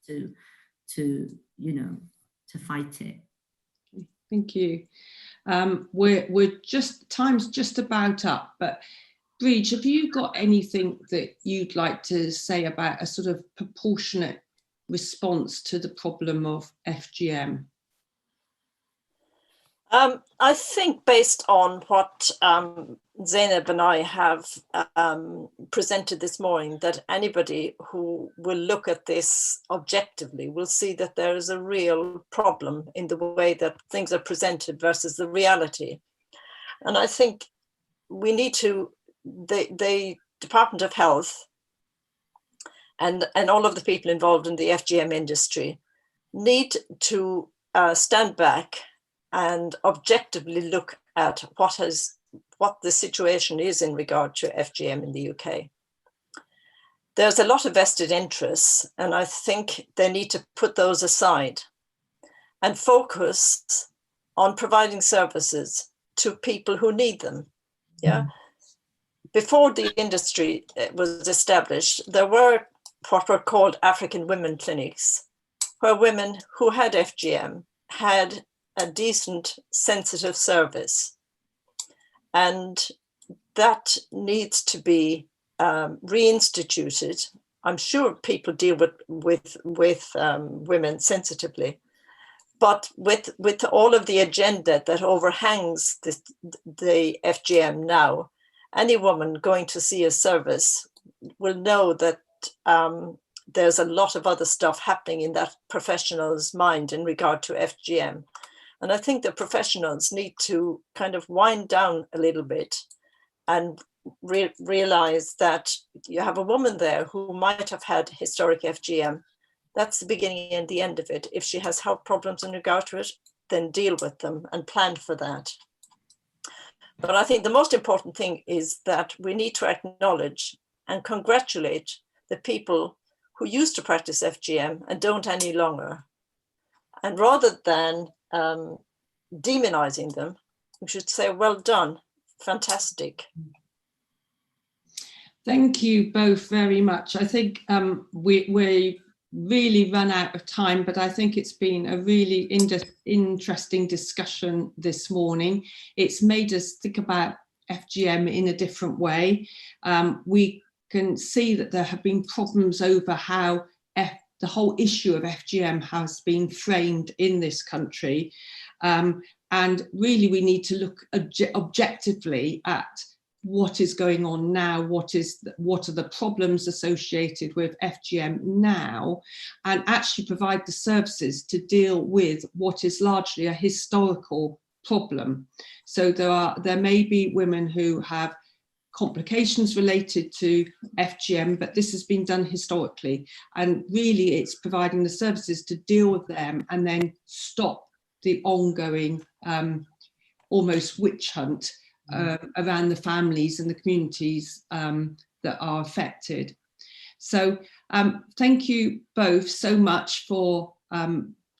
C: to fight it.
B: Thank you. We're time's just about up, but Brid, have you got anything that you'd like to say about a sort of proportionate response to the problem of FGM?
D: I think based on what Zainab and I have presented this morning, that anybody who will look at this objectively will see that there is a real problem in the way that things are presented versus the reality. And I think we need to, the Department of Health and all of the people involved in the FGM industry need to stand back and objectively look at what the situation is in regard to FGM in the UK. There's a lot of vested interests, and I think they need to put those aside and focus on providing services to people who need them. Yeah. Before the industry was established, there were what were called African women clinics, where women who had FGM had a decent, sensitive service. And that needs to be reinstituted. I'm sure people deal with women sensitively, but with all of the agenda that overhangs the FGM now, any woman going to see a service will know that there's a lot of other stuff happening in that professional's mind in regard to FGM. And I think the professionals need to kind of wind down a little bit and realize that you have a woman there who might have had historic FGM. That's the beginning and the end of it. If she has health problems in regard to it, then deal with them and plan for that. But I think the most important thing is that we need to acknowledge and congratulate the people who used to practice FGM and don't any longer. And rather than demonizing them, we should say, well done, fantastic.
B: Thank you both very much. I think we really run out of time, but I think it's been a really interesting discussion this morning. It's made us think about FGM in a different way. We can see that there have been problems over how the whole issue of FGM has been framed in this country. And really we need to look objectively at what is going on now, what are the problems associated with FGM now, and actually provide the services to deal with what is largely a historical problem. So there may be women who have complications related to FGM, but this has been done historically, and really it's providing the services to deal with them and then stop the ongoing almost witch hunt around the families and the communities that are affected. So thank you both so much for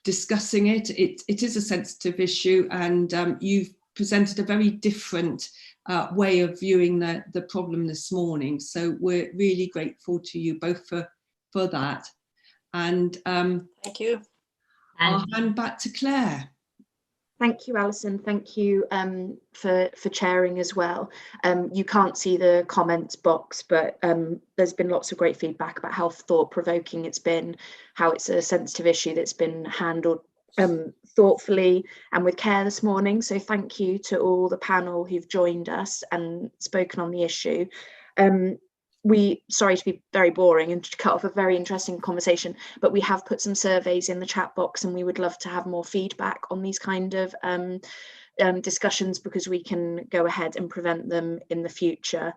B: discussing it. It is a sensitive issue, and you've presented a very different way of viewing the problem this morning. So we're really grateful to you both for that. And
D: thank you.
B: I'll hand back to Claire.
A: Thank you, Alison. Thank you for chairing as well. You can't see the comments box, but there's been lots of great feedback about how thought-provoking it's been, how it's a sensitive issue that's been handled thoughtfully and with care this morning. So thank you to all the panel who've joined us and spoken on the issue. Sorry to be very boring and to cut off a very interesting conversation, but we have put some surveys in the chat box, and we would love to have more feedback on these kind of discussions, because we can go ahead and prevent them in the future.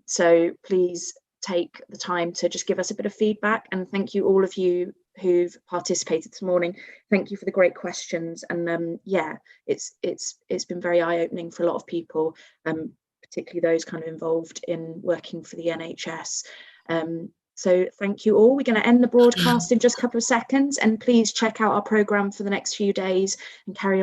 A: So please take the time to just give us a bit of feedback, and thank you all of you who've participated this morning. Thank you for the great questions, and yeah, it's been very eye-opening for a lot of people, particularly those kind of involved in working for the NHS. So thank you all. We're going to end the broadcast in just a couple of seconds, and please check out our programme for the next few days and carry on.